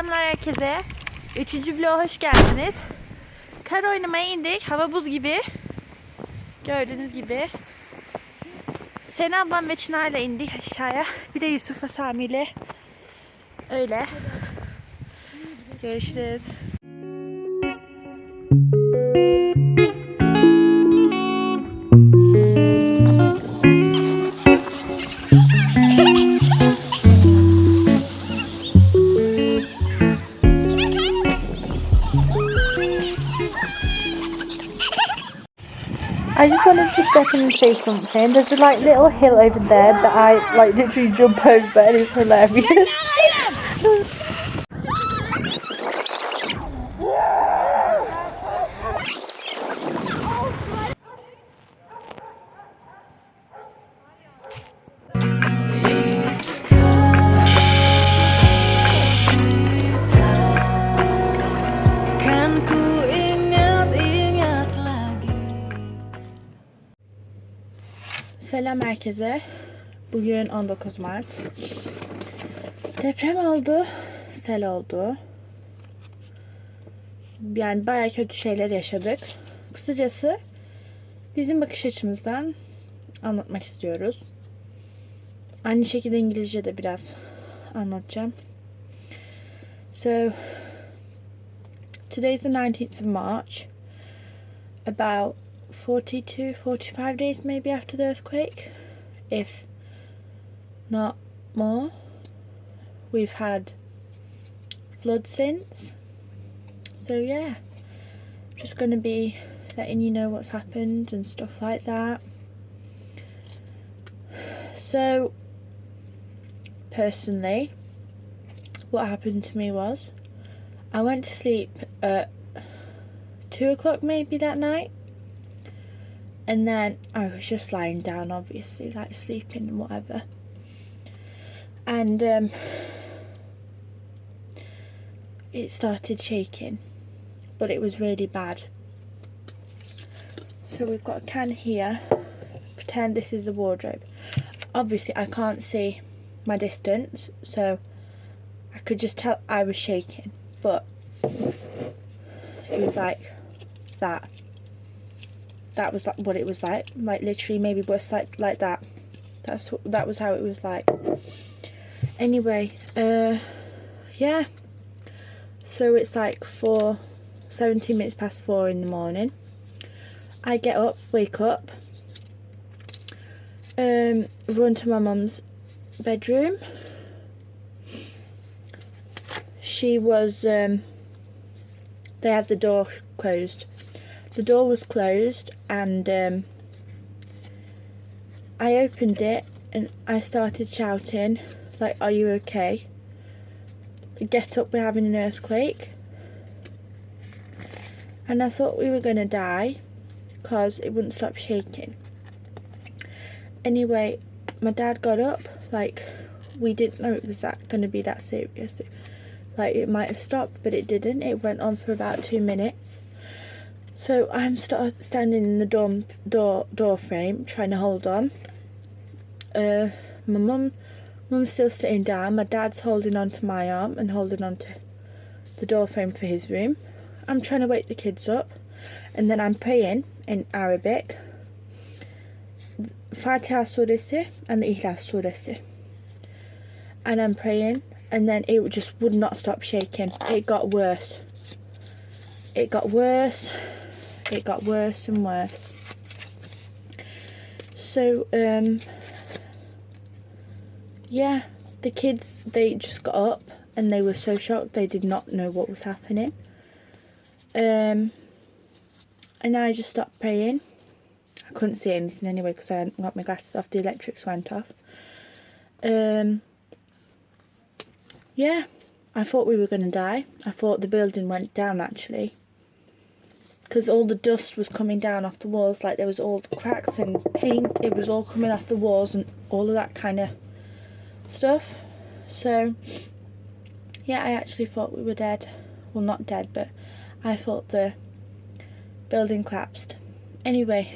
Selamlar herkese. 3. vloga hoş geldiniz. Kar oynamaya indik. Hava buz gibi. Gördüğünüz gibi. Sena ablam ve Çınar'la indik aşağıya. Bir de Yusuf'la Sami ile. Öyle. Görüşürüz. I just wanted to step in and say something. There's a little hill over there that I literally jump over and it's hilarious. Selam herkese. Bugün 19 Mart. Deprem oldu. Sel oldu. Yani bayağı kötü şeyler yaşadık. Kısacası bizim bakış açımızdan anlatmak istiyoruz. Aynı şekilde İngilizce de biraz anlatacağım. So, today's the 19th of March. About 42-45 days maybe after the earthquake, if not more. We've had floods since, so yeah, just going to be letting you know what's happened and stuff like that. So personally, what happened to me was I went to sleep at 2 o'clock maybe that night. And then I was just lying down, obviously, like sleeping and whatever. And it started shaking, but it was really bad. So we've got a can here. Pretend this is the wardrobe. Obviously, I can't see my distance, so I could just tell I was shaking. But it was like that. That was what it was like literally maybe worse like that. That was how it was like. Anyway, yeah. So it's like 17 minutes past 4 in the morning. I get up, wake up, run to my mum's bedroom. She was, they had the door closed. The door was closed and I opened it and I started shouting like, "Are you okay? Get up, we're having an earthquake." And I thought we were going to die because it wouldn't stop shaking. Anyway, my dad got up, like, we didn't know it was going to be that serious. Like, it might have stopped, but it didn't. It went on for about 2 minutes. So I'm standing in the door frame, trying to hold on. My mum's still sitting down. My dad's holding on to my arm and holding on to the door frame for his room. I'm trying to wake the kids up, and then I'm praying in Arabic, Fatiha suresi and the Ihlas suresi. And I'm praying, and then it just would not stop shaking. It got worse. It got worse. It got worse and worse. So, yeah, the kids, they just got up and they were so shocked. They did not know what was happening. And I just stopped praying. I couldn't see anything anyway because I hadn't got my glasses off. The electrics went off. Yeah, I thought we were going to die. I thought the building went down actually. Because all the dust was coming down off the walls, like there was all the cracks and paint, it was all coming off the walls and all of that kind of stuff. So, yeah, I actually thought we were dead. Well, not dead, but I thought the building collapsed. Anyway,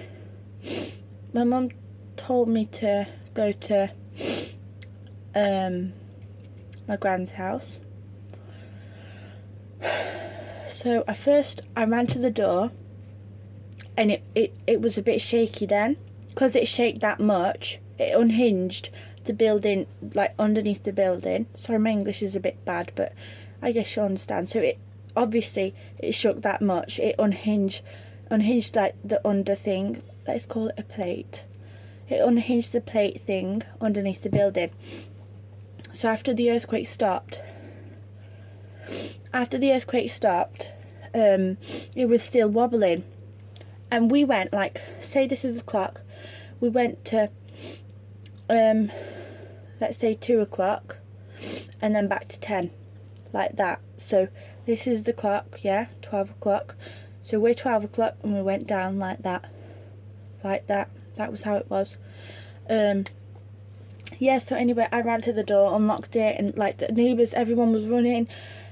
my mum told me to go to my grand's house. So I ran to the door, and it was a bit shaky then, because it shook that much. It unhinged the building, like underneath the building. Sorry, my English is a bit bad, but I guess you'll understand. So it shook that much. It unhinged like the under thing. Let's call it a plate. It unhinged the plate thing underneath the building. So after the earthquake stopped, it was still wobbling. And we went, like, say this is the clock, we went to, let's say 2 o'clock, and then back to 10, like that. So this is the clock, yeah, 12 o'clock. So we're 12 o'clock, and we went down like that. That was how it was. Yeah, so anyway, I ran to the door, unlocked it, and like the neighbours, everyone was running.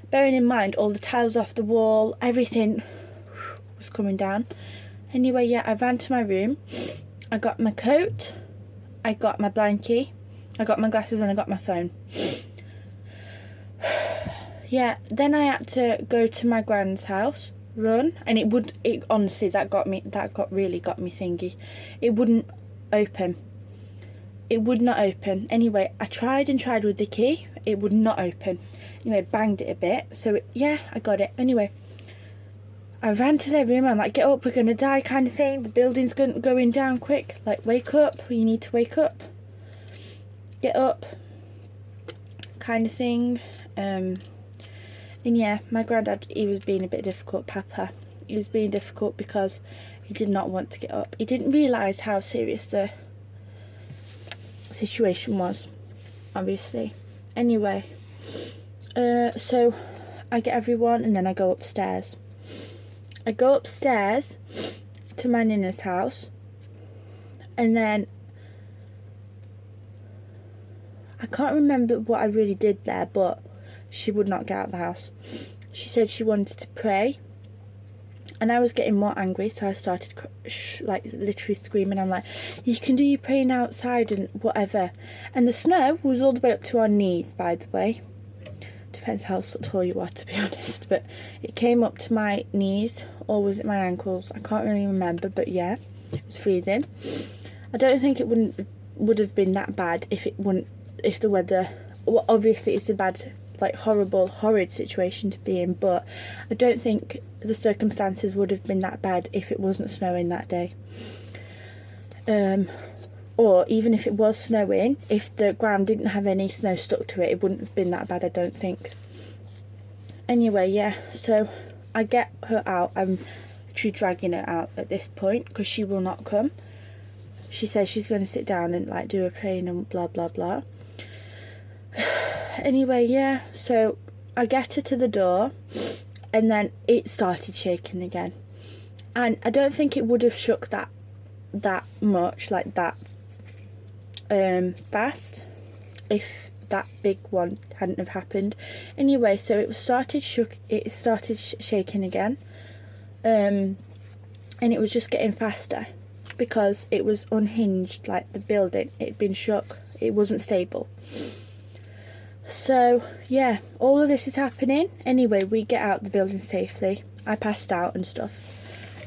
Bearing in mind all the tiles off the wall, everything was coming down. Anyway, yeah, I ran to my room. I got my coat, I got my blankie, I got my glasses, and I got my phone. Yeah, then I had to go to my grand's house, run, and it honestly, that really got me thingy. It wouldn't open. It would not open. Anyway, I tried with the key. It would not open. Anyway, banged it a bit. So, yeah, I got it. Anyway, I ran to their room. I'm like, get up, we're going to die kind of thing. The building's going down quick. Like, wake up. You need to wake up. Get up. Kind of thing. And, yeah, my granddad, he was being a bit difficult, Papa. He was being difficult because he did not want to get up. He didn't realise how serious the situation was, obviously. Anyway, so I get everyone, and then I go upstairs. I go upstairs to my Nina's house, and then I can't remember what I really did there, but she would not get out of the house. She said she wanted to pray, and I was getting more angry, so I started like literally screaming. I'm like, you can do your praying outside and whatever. And the snow was all the way up to our knees, by the way. Depends how tall you are, to be honest, but it came up to my knees, or was it my ankles? I can't really remember, but yeah, it was freezing. I don't think it would have been that bad if the weather, well, obviously it's a bad, like, horrid situation to be in, but I don't think the circumstances would have been that bad if it wasn't snowing that day. Or even if it was snowing, if the ground didn't have any snow stuck to it, it wouldn't have been that bad, I don't think. Anyway, yeah, so I get her out. I'm literally dragging her out at this point because she will not come. She says she's going to sit down and, like, do a praying and blah blah blah. Anyway, yeah, so I get her to the door, and then it started shaking again. And I don't think it would have shook that much, like that fast, if that big one hadn't have happened. Anyway, so it started shaking again, and it was just getting faster because it was unhinged, like the building. It'd been shook. It wasn't stable. So, yeah, all of this is happening. Anyway, we get out the building safely. I passed out and stuff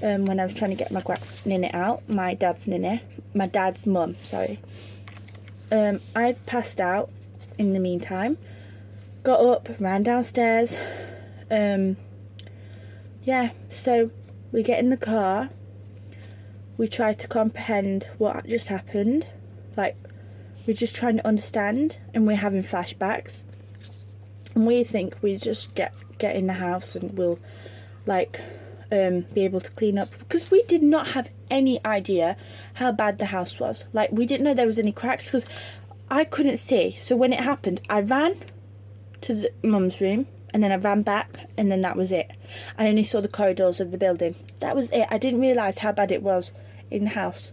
when I was trying to get my Nina out. My dad's mum, sorry. I passed out in the meantime. Got up, ran downstairs. Yeah, so we get in the car. We try to comprehend what just happened. Like, we're just trying to understand, and we're having flashbacks. And we think we just get in the house and we'll, like, be able to clean up. Because we did not have any idea how bad the house was. Like, we didn't know there was any cracks because I couldn't see. So when it happened, I ran to the mum's room, and then I ran back, and then that was it. I only saw the corridors of the building. That was it. I didn't realise how bad it was in the house.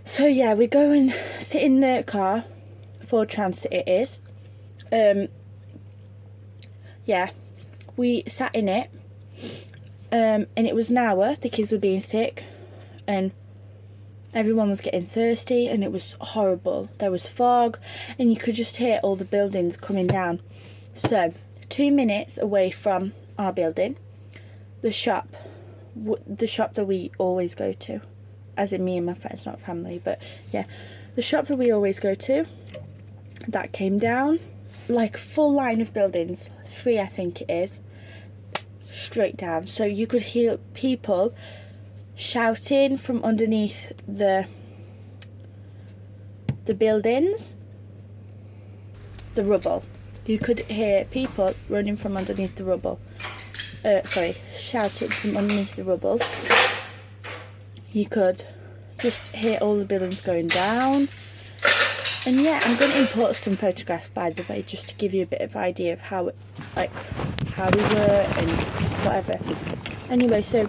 So yeah, we go and sit in the car. Ford Transit it is. Yeah, we sat in it. And it was an hour. The kids were being sick, and everyone was getting thirsty, and it was horrible. There was fog, and you could just hear all the buildings coming down. So 2 minutes away from our building, the shop that we always go to, as in me and my friends, not family, but yeah, the shop that we always go to, that came down, like full line of buildings, 3 I think it is, straight down. So you could hear people shouting from underneath the buildings, the rubble. You could hear people running from underneath the rubble. Shouting from underneath the rubble. You could just hear all the buildings going down. And yeah, I'm going to import some photographs, by the way, just to give you a bit of idea of how we were and whatever. Anyway, so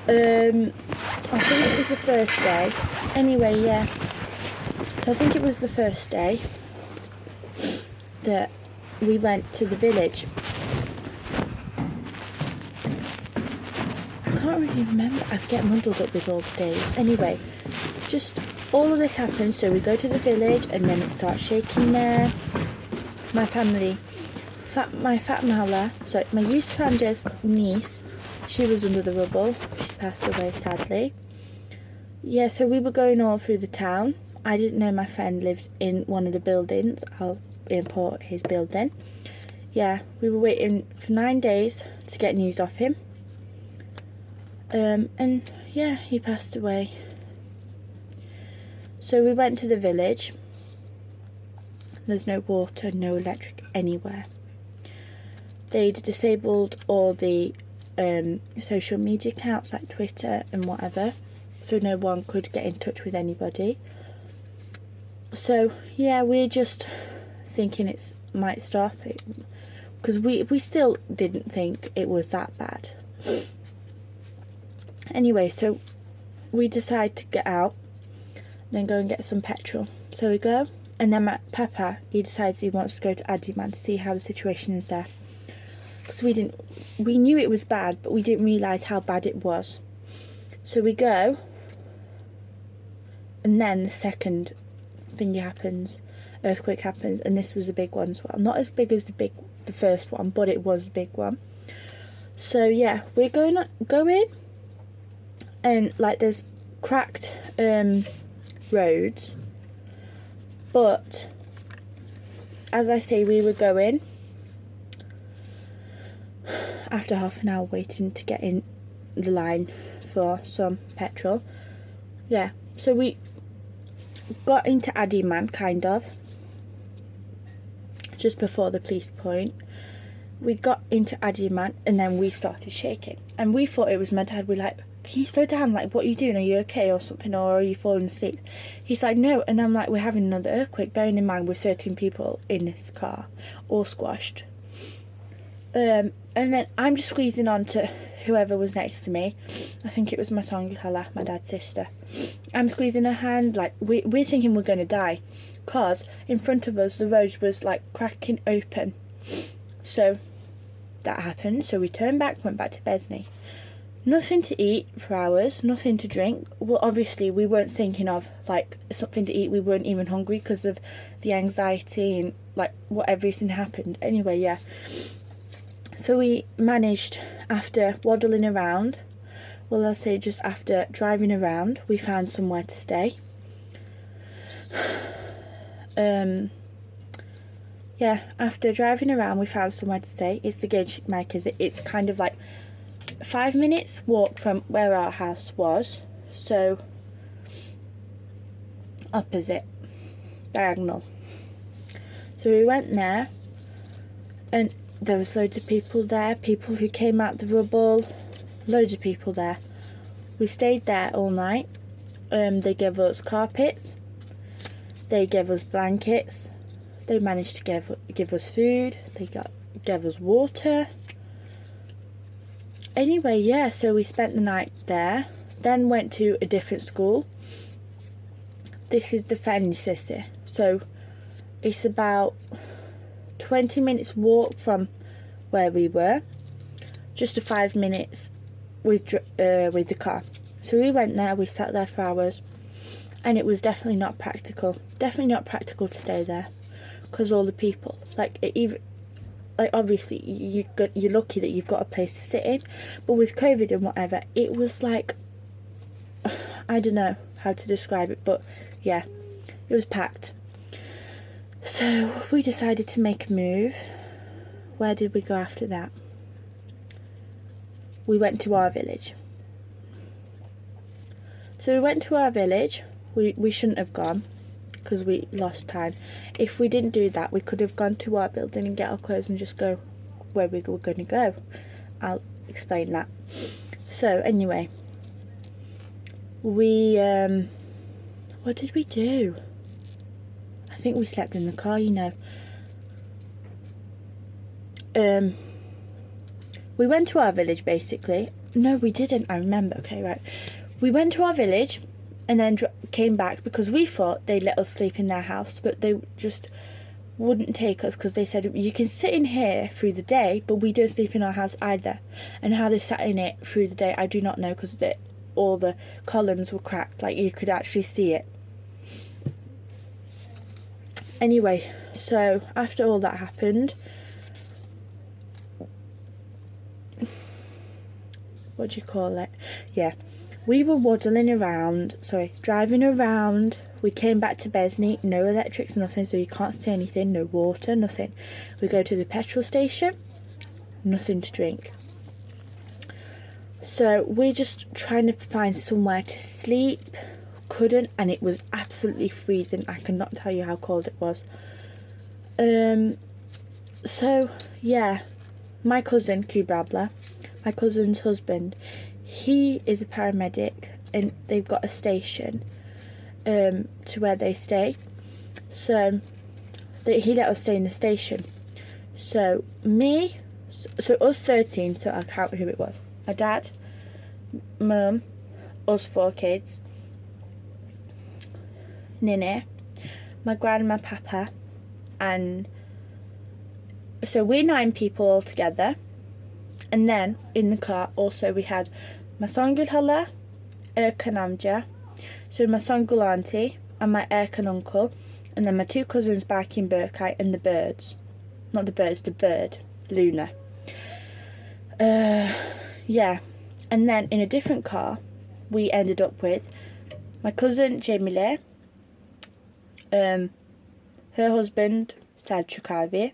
I think it was the first day. Anyway, yeah. So I think it was the first day that we went to the village. I can't really remember. I get muddled up with all the days. Anyway, just all of this happens. So we go to the village and then it starts shaking there. My family, my Yusuf Hamza's niece, she was under the rubble. She passed away sadly. Yeah, so we were going all through the town. I didn't know my friend lived in one of the buildings. I'll import his building. Yeah, we were waiting for 9 days to get news off him. And yeah, he passed away. So we went to the village. There's no water, no electric anywhere. They'd disabled all the social media accounts like Twitter and whatever, so no one could get in touch with anybody. So yeah, we're just thinking it might stop it, because we still didn't think it was that bad. Anyway, so we decide to get out, then go and get some petrol. So we go, and then my papa, he decides he wants to go to Adiman to see how the situation is there. Because we knew it was bad, but we didn't realise how bad it was. So we go, and then the second thing happens, earthquake happens, and this was a big one as well. Not as big as the first one, but it was a big one. So yeah, we're going, and like there's cracked roads, but as I say, we were going after half an hour waiting to get in the line for some petrol. Yeah, so we got into Adiman, kind of, just before the police point. We got into Adiman, and then we started shaking. And we thought it was my dad. We're like, can you slow down? Like, what are you doing? Are you okay or something? Or are you falling asleep? He's like, no. And I'm like, we're having another earthquake. Bearing in mind, we're 13 people in this car, all squashed. And then I'm just squeezing on to whoever was next to me. I think it was my Hala, my dad's sister. I'm squeezing her hand, like we're thinking we're going to die, because in front of us the road was like cracking open. So that happened. So we turned back, went back to Besney. Nothing to eat for hours, nothing to drink. Well, obviously we weren't thinking of like something to eat. We weren't even hungry because of the anxiety and like what everything happened. Anyway, yeah. So we managed, after waddling around, well, I'll say just after driving around, we found somewhere to stay. Yeah, after driving around, we found somewhere to stay. It's the Gage Markers. It's kind of like 5 minutes walk from where our house was. So, opposite, diagonal. So we went there, and there was loads of people there, people who came out the rubble, loads of people there. We stayed there all night. They gave us carpets, they gave us blankets, they managed to give us food, they gave us water. Anyway, yeah, so we spent the night there, then went to a different school. This is the Fen City, so it's about 20 minutes walk from where we were, just a 5 minutes with the car. So we went there, we sat there for hours, and it was definitely not practical to stay there, because all the people, like like, obviously you're lucky that you've got a place to sit in, but with COVID and whatever, it was like, I don't know how to describe it, but yeah, it was packed. So we decided to make a move. Where did we go after that? We went to our village. So we went to our village. We shouldn't have gone because we lost time. If we didn't do that, we could have gone to our building and get our clothes and just go where we were going to go. I'll explain that. So anyway, we what did we do? I think we slept in the car, you know. We went to our village basically. No, we didn't. I remember. Okay, right. We went to our village and then came back because we thought they'd let us sleep in their house, but they just wouldn't take us because they said, you can sit in here through the day, but we don't sleep in our house either. And how they sat in it through the day, I do not know, because all the columns were cracked, like you could actually see it. Anyway, so after all that happened, what do you call it? Yeah, we were driving around. We came back to Besney, no electrics, nothing, so you can't see anything, no water, nothing. We go to the petrol station, nothing to drink. So we're just trying to find somewhere to sleep. Couldn't, and it was absolutely freezing. I cannot tell you how cold it was. So yeah, my cousin Kubrabla, my cousin's husband, he is a paramedic and they've got a station to where they stay. So he let us stay in the station. So us 13, so I'll count who it was. My dad, mum, us 4 kids, Nene, my grandma, papa, and so we're 9 people all together. And then in the car also we had my Songul Hala, Erkan Amja, so my Songul auntie and my Erkan uncle, and then my 2 cousins back in Berkay and the birds. Not the birds, the bird, Luna. Yeah, and then in a different car we ended up with my cousin Jamile, her husband Selçuk abi,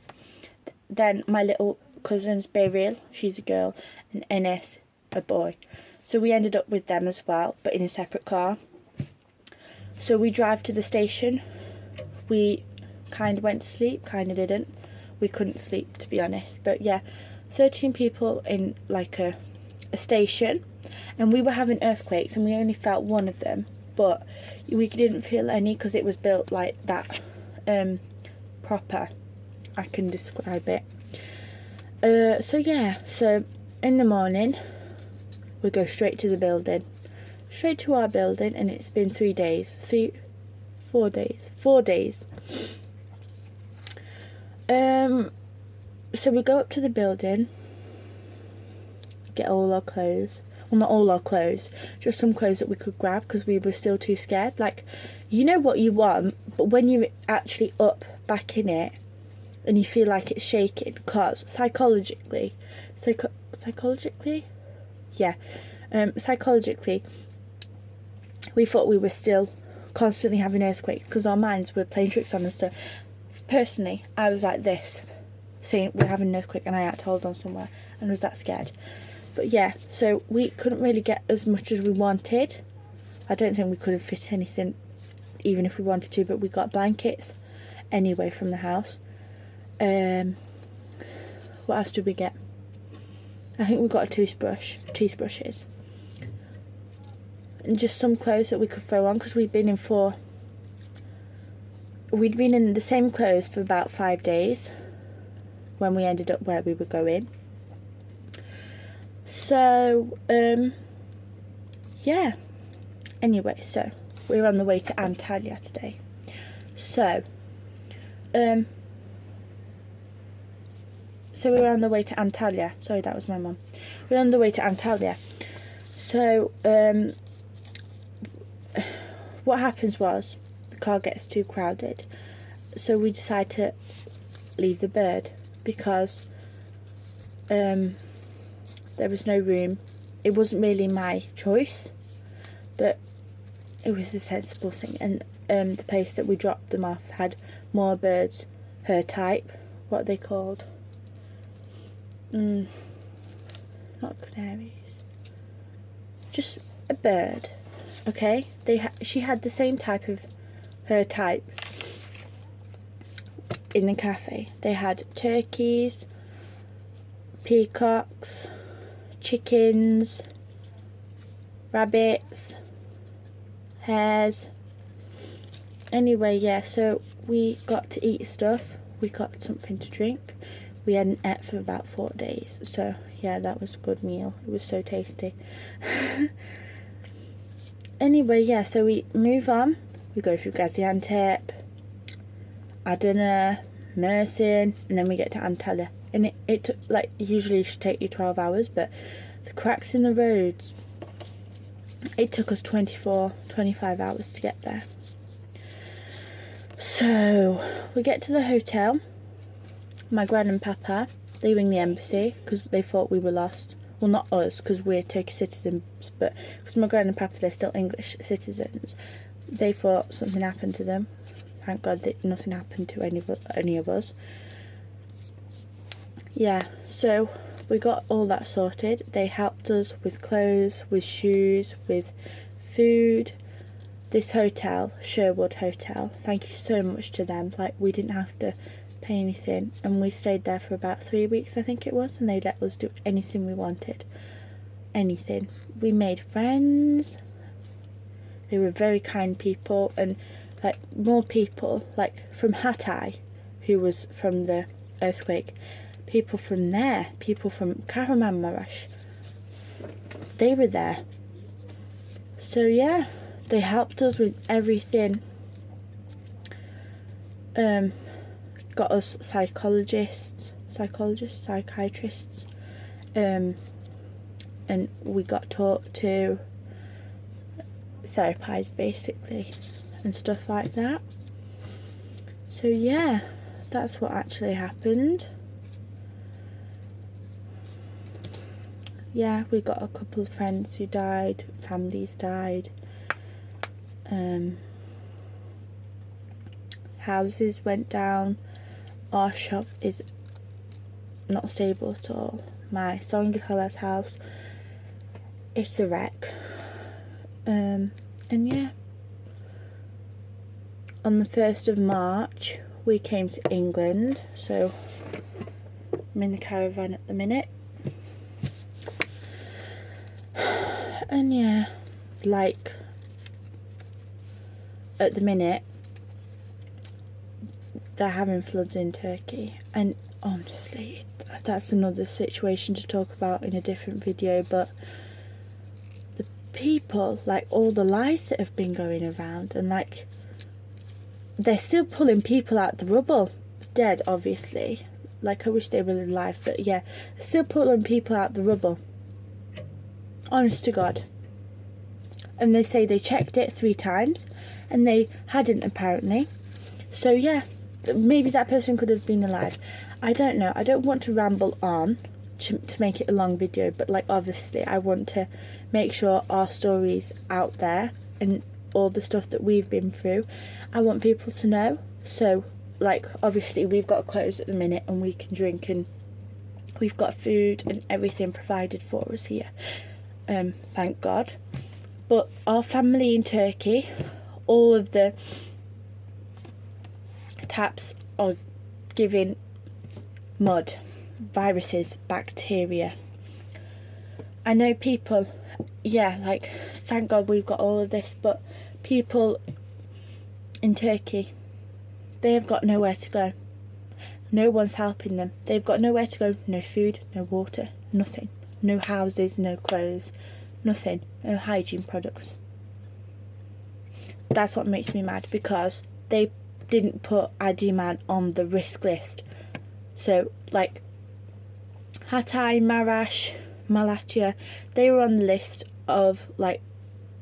then my little cousins Beryl, she's a girl, and Enes, a boy. So we ended up with them as well, but in a separate car. So we drive to the station. We kind of went to sleep, kind of didn't. We couldn't sleep, to be honest. But yeah, 13 people in like a station, and we were having earthquakes and we only felt one of them, but we didn't feel any because it was built like that, proper, I can describe it. So yeah, so in the morning we go straight to the building, straight to our building, and it's been 4 days. So we go up to the building, get all our clothes. Well, not all our clothes, just some clothes that we could grab because we were still too scared. Like, you know what you want, but when you're actually up back in it and you feel like it's shaking, because psychologically, we thought we were still constantly having earthquakes because our minds were playing tricks on us. So personally, I was like this, saying we're having an earthquake, and I had to hold on somewhere and was that scared. But yeah, so we couldn't really get as much as we wanted. I don't think we could have fit anything even if we wanted to, but we got blankets anyway from the house. What else did we get? I think we got toothbrushes, and just some clothes that we could throw on because we'd been in the same clothes for about 5 days when we ended up where we were going. So yeah, anyway, so we're on the way to Antalya today. So we're on the way to Antalya. Sorry, that was my mum. We're on the way to Antalya. So what happens was the car gets too crowded, so we decide to leave the bird because there was no room. It wasn't really my choice, but it was a sensible thing. And the place that we dropped them off had more birds, her type. What are they called? Not canaries. Just a bird. Okay, she had the same type of her type in the cafe. They had turkeys, peacocks, chickens, rabbits, hares. Anyway, yeah, so we got to eat stuff, we got something to drink. We hadn't ate for about 4 days, so yeah, that was a good meal. It was so tasty. Anyway, yeah, so we move on. We go through Gaziantep, Adana, Mersin, and then we get to Antalya. And it took, like, usually it should take you 12 hours, but the cracks in the roads, it took us 24, 25 hours to get there. So we get to the hotel. My gran and papa, they ring the embassy because they thought we were lost. Well, not us, because we're Turkish citizens, but because my gran and papa, they're still English citizens. They thought something happened to them. Thank God that nothing happened to any of us. Yeah, so we got all that sorted. They helped us with clothes, with shoes, with food. This hotel, Sherwood Hotel, thank you so much to them. Like, we didn't have to pay anything, and we stayed there for about 3 weeks, I think it was, and they let us do anything we wanted. Anything. We made friends. They were very kind people, and like more people, like from Hatay, who was from the earthquake, people from there, people from Kahramanmaraş, they were there. So yeah, they helped us with everything. Got us psychiatrists, and we got taught to therapize basically and stuff like that. So yeah, that's what actually happened. Yeah, we got a couple of friends who died, families died, houses went down. Our shop is not stable at all. My Songül Hala's house, it's a wreck. And yeah, on the 1st of March we came to England, so I'm in the caravan at the minute. And yeah, like at the minute they're having floods in Turkey, and honestly that's another situation to talk about in a different video, but the people, like all the lies that have been going around, and like they're still pulling people out the rubble, dead obviously, like I wish they were alive, but yeah, they're still pulling people out the rubble, honest to God. And they say they checked it 3 times and they hadn't apparently. So yeah, maybe that person could have been alive. I don't know. I don't want to ramble on to make it a long video, but like obviously I want to make sure our story's out there and all the stuff that we've been through. I want people to know. So like obviously we've got clothes at the minute and we can drink, and we've got food and everything provided for us here. Thank God. But our family in Turkey, all of the taps are giving mud, viruses, bacteria. I know people, yeah, like thank God we've got all of this, but people in Turkey, they have got nowhere to go. No one's helping them. They've got nowhere to go. No food, no water, nothing. No houses, no clothes, nothing. No hygiene products. That's what makes me mad, because they didn't put Adiman on the risk list. So like Hatay, Maraş, Malatya, they were on the list of like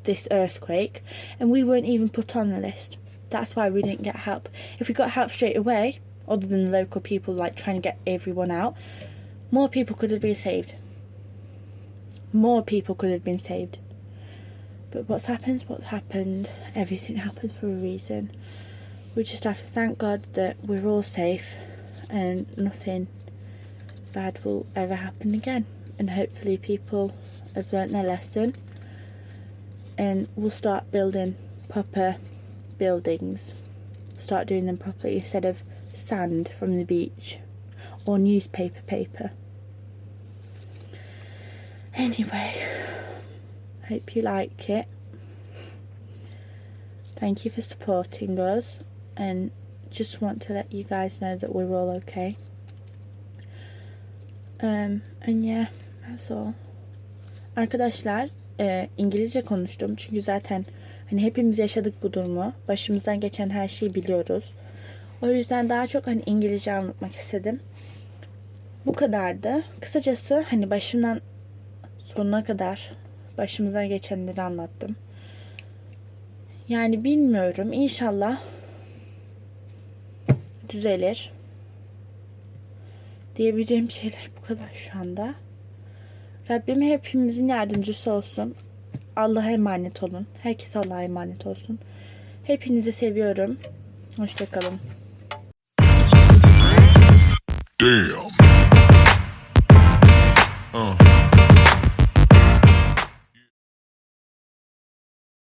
this earthquake, and we weren't even put on the list. That's why we didn't get help. If we got help straight away, other than the local people like trying to get everyone out, More people could have been saved. More people could have been saved. But what's happened, everything happens for a reason. We just have to thank God that we're all safe and nothing bad will ever happen again. And hopefully people have learnt their lesson and we'll start building proper buildings. Start doing them properly instead of sand from the beach or newspaper paper. Anyway, I hope you like it. Thank you for supporting us, and just want to let you guys know that we're all okay. And yeah, that's all. Arkadaşlar, İngilizce konuştum çünkü zaten hani hepimiz yaşadık bu durumu. Başımızdan geçen her şeyi biliyoruz. O yüzden daha çok hani İngilizce anlatmak istedim. Bu kadardı. Kısacası hani başımdan sonuna kadar başımıza geçenleri anlattım. Yani bilmiyorum. İnşallah düzelir. Diyebileceğim şeyler bu kadar şu anda. Rabbim hepimizin yardımcısı olsun. Allah'a emanet olun. Herkes Allah'a emanet olsun. Hepinizi seviyorum. Hoşçakalın. Damn.